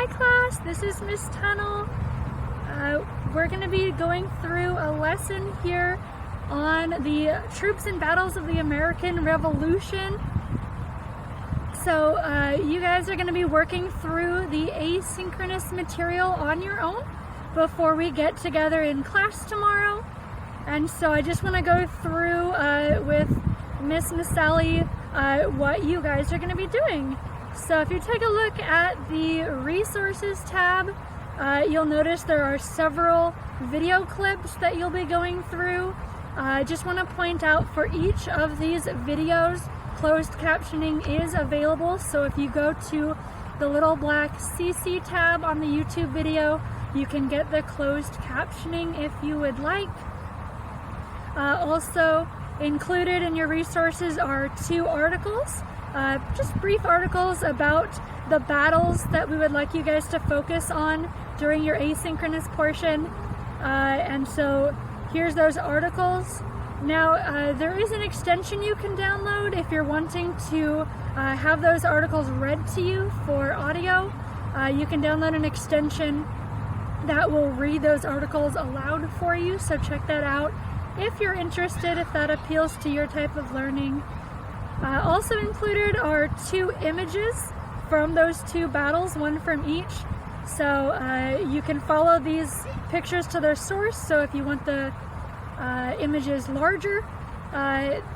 class, this is Miss Tunnell. We're going to be going through a lesson here on the troops and battles of the American Revolution. So you guys are going to be working through the asynchronous material on your own before we get together in class tomorrow. And so I just want to go through with Miss Sally what you guys are going to be doing. So if you take a look at the resources tab, you'll notice there are several video clips that you'll be going through. I just want to point out for each of these videos, closed captioning is available. So if you go to the little black CC tab on the YouTube video, you can get the closed captioning if you would like. Also included in your resources are 2 articles, just brief articles about the battles that we would like you guys to focus on during your asynchronous portion. And so here's those articles. Now there is an extension you can download if you're wanting to have those articles read to you for audio. You can download an extension that will read those articles aloud for you, so check that out if you're interested, if that appeals to your type of learning. Also included are 2 images from those 2 battles, one from each. So you can follow these pictures to their source, so if you want the images larger,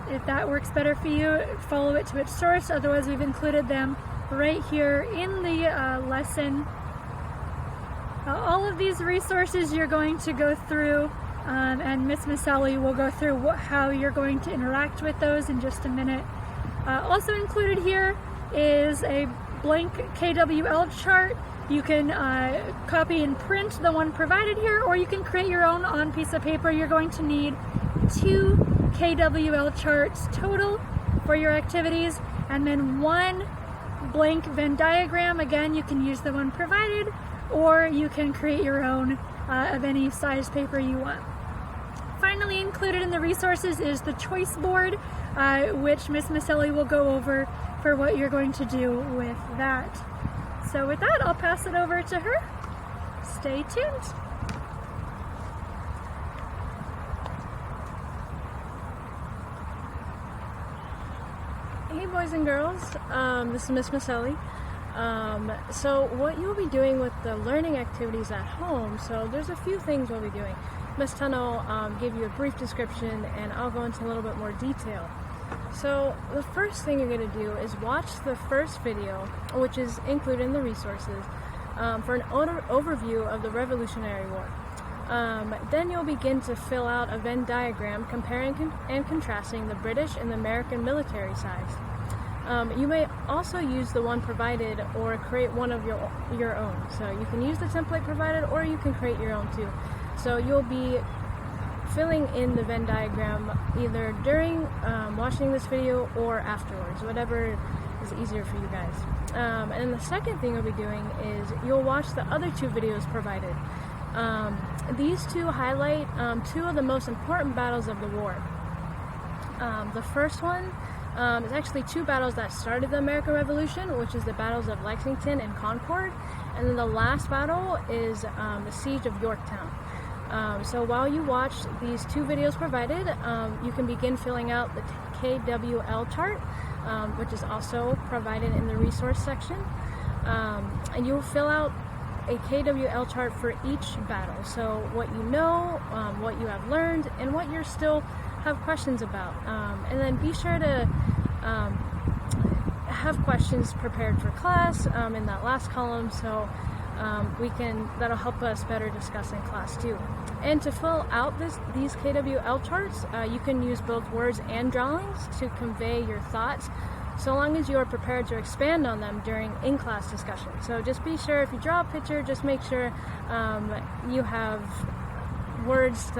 if that works better for you, follow it to its source. Otherwise, we've included them right here in the lesson. All of these resources you're going to go through, and Miss Sally will go through how you're going to interact with those in just a minute. Also included here is a blank KWL chart. You can copy and print the one provided here, or you can create your own on piece of paper. You're going to need 2 KWL charts total for your activities, and then 1 blank Venn diagram. Again, you can use the one provided, or you can create your own of any size paper you want. Finally included in the resources is the choice board, which Miss Sally will go over for what you're going to do with that. So with that, I'll pass it over to her. Stay tuned. Hey boys and girls, this is Miss Sally. So what you'll be doing with the learning activities at home, so there's a few things we'll be doing. Miss Tunnell gave you a brief description, and I'll go into a little bit more detail. So the first thing you're going to do is watch the first video, which is included in the resources, for an overview of the Revolutionary War. Then you'll begin to fill out a Venn diagram comparing and contrasting the British and the American military sides. You may also use the one provided or create one of your own. So you can use the template provided, or you can create your own too. So you'll be filling in the Venn diagram either during watching this video or afterwards, whatever is easier for you guys. And the second thing you'll be doing is you'll watch the other 2 videos provided. These 2 highlight 2 of the most important battles of the war. The first one is actually 2 battles that started the American Revolution, which is the battles of Lexington and Concord. And then the last battle is the Siege of Yorktown. So while you watch these 2 videos provided, you can begin filling out the KWL chart, which is also provided in the resource section. And you'll fill out a KWL chart for each battle. So what you know, what you have learned, and what you still have questions about. And then be sure to have questions prepared for class in that last column, so that'll help us better discuss in class too. And to fill out these KWL charts, you can use both words and drawings to convey your thoughts, so long as you are prepared to expand on them during in-class discussion. So just be sure, if you draw a picture, just make sure you have words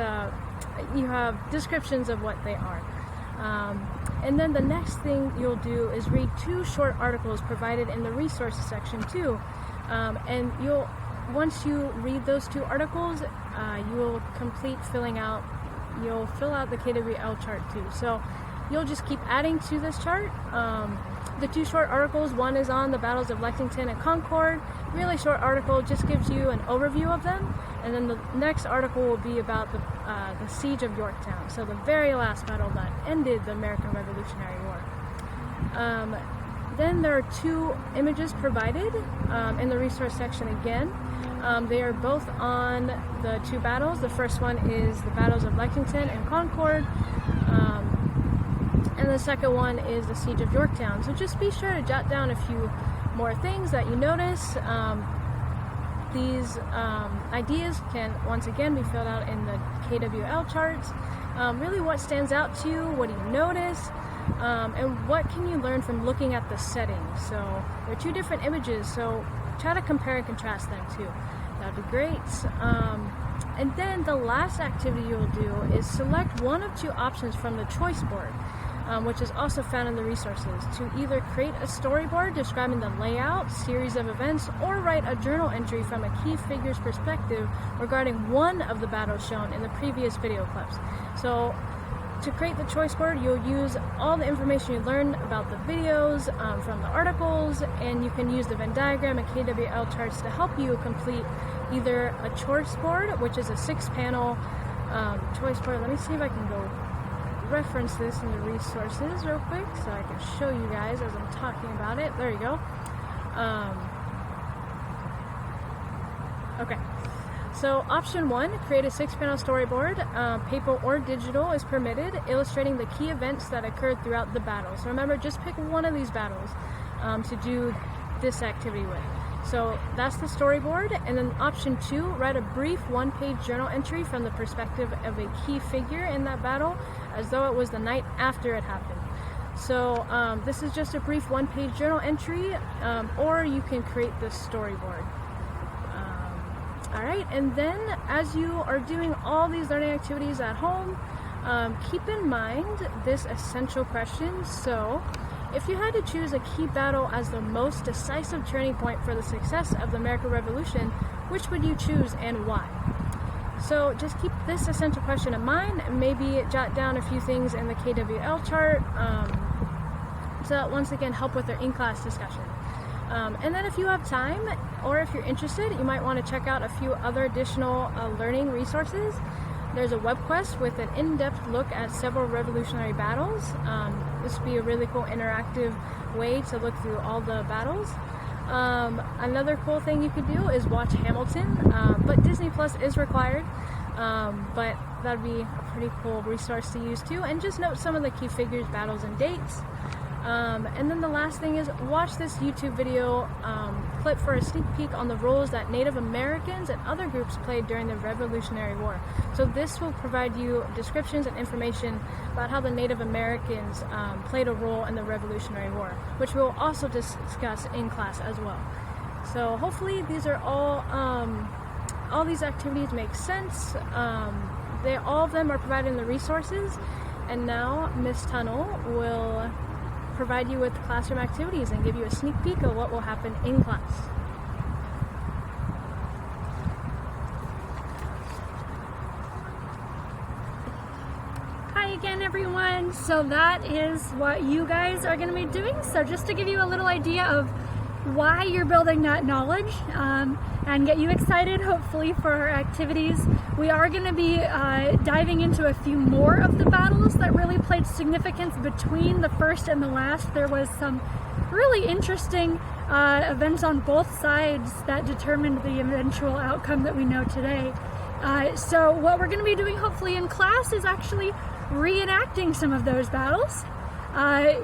you have descriptions of what they are. And then the next thing you'll do is read 2 short articles provided in the resources section too. And once you read those 2 articles, you will fill out the KWL chart too. So you'll just keep adding to this chart The two short articles, one is on the battles of Lexington and Concord. Really short article, just gives you an overview of them. And then the next article will be about the Siege of Yorktown, so the very last battle that ended the American Revolutionary War. Then there are two images provided in the resource section again. They are both on the two battles. The first one is the battles of Lexington and Concord, and the second one is the Siege of Yorktown. So just be sure to jot down a few more things that you notice. These ideas can once again be filled out in the KWL charts. Really what stands out to you, what do you notice, and what can you learn from looking at the settings. So there are two different images, so try to compare and contrast them too. That'd be great. And then the last activity you'll do is select one of two options from the choice board, which is also found in the resources, to either create a storyboard describing the layout, series of events, or write a journal entry from a key figure's perspective regarding one of the battles shown in the previous video clips. So to create the choice board, you'll use all the information you learned about the videos from the articles, and you can use the Venn diagram and KWL charts to help you complete either a choice board, which is a 6-panel choice board. Let me see if I can go reference this in the resources real quick so I can show you guys as I'm talking about it. There you go. Okay. So option 1, create a 6-panel storyboard. Paper or digital is permitted, illustrating the key events that occurred throughout the battle. So remember, just pick one of these battles to do this activity with. So that's the storyboard. And then option 2, write a brief 1-page journal entry from the perspective of a key figure in that battle, as though it was the night after it happened. So this is just a brief 1-page journal entry, or you can create this storyboard. Alright, and then as you are doing all these learning activities at home, keep in mind this essential question. So, if you had to choose a key battle as the most decisive turning point for the success of the American Revolution, which would you choose and why? So just keep this essential question in mind, and maybe jot down a few things in the KWL chart to that once again help with their in-class discussion. And then if you have time, or if you're interested, you might want to check out a few other additional learning resources. There's a web quest with an in-depth look at several revolutionary battles. This would be a really cool interactive way to look through all the battles. Another cool thing you could do is watch Hamilton, but Disney Plus is required, but that'd be a pretty cool resource to use too. And just note some of the key figures, battles, and dates. And then the last thing is watch this YouTube video clip for a sneak peek on the roles that Native Americans and other groups played during the Revolutionary War. So this will provide you descriptions and information about how the Native Americans played a role in the Revolutionary War, which we'll also discuss in class as well. So hopefully these are all these activities make sense. All of them are provided in the resources, and now Miss Tunnell will provide you with classroom activities and give you a sneak peek of what will happen in class. Hi again, everyone. So that is what you guys are going to be doing. So just to give you a little idea of why you're building that knowledge and get you excited hopefully for our activities, we are going to be diving into a few more of the battles that really played significance between the first and the last. There was some really interesting events on both sides that determined the eventual outcome that we know today. So what we're going to be doing hopefully in class is actually reenacting some of those battles,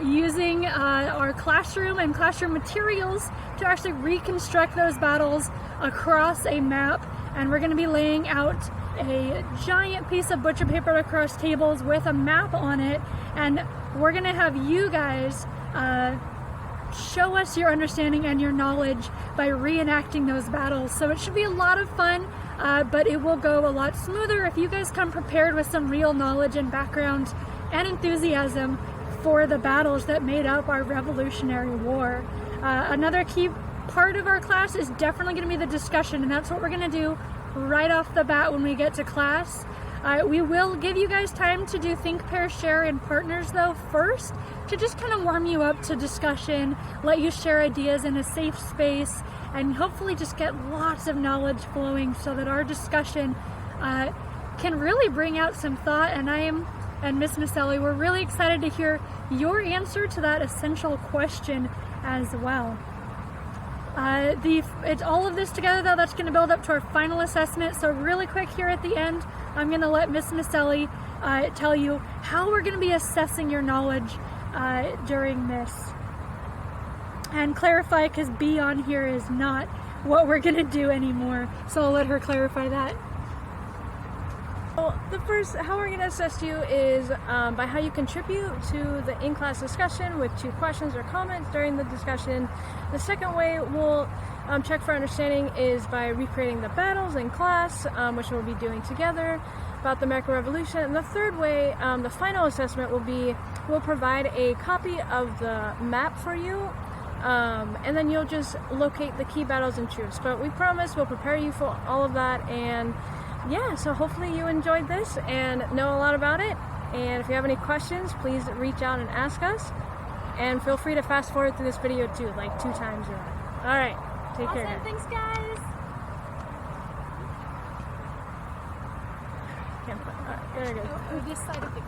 using our classroom and classroom materials to actually reconstruct those battles across a map. And we're going to be laying out a giant piece of butcher paper across tables with a map on it, and we're going to have you guys show us your understanding and your knowledge by reenacting those battles. So it should be a lot of fun, but it will go a lot smoother if you guys come prepared with some real knowledge and background and enthusiasm for the battles that made up our Revolutionary War. Another key part of our class is definitely going to be the discussion, and that's what we're going to do right off the bat when we get to class. We will give you guys time to do think, pair, share, and partners though first, to just kind of warm you up to discussion, let you share ideas in a safe space, and hopefully just get lots of knowledge flowing so that our discussion can really bring out some thought. And Miss Maselli, we're really excited to hear your answer to that essential question as well. It's all of this together though that's going to build up to our final assessment. So really quick here at the end, I'm going to let Miss Maselli tell you how we're going to be assessing your knowledge during this, and clarify, because B on here is not what we're going to do anymore. So I'll let her clarify that. Well, how we're going to assess you is by how you contribute to the in-class discussion with 2 questions or comments during the discussion. The second way we'll check for understanding is by recreating the battles in class, which we'll be doing together about the American Revolution. And the third way, the final assessment will be, we'll provide a copy of the map for you, and then you'll just locate the key battles and truths. But we promise we'll prepare you for all of that. And yeah, so hopefully you enjoyed this and know a lot about it. And if you have any questions, please reach out and ask us. And feel free to fast forward through this video too, like 2 times or that. All right, take care. Awesome, thanks guys. Can't put, all right, there it goes. This side of the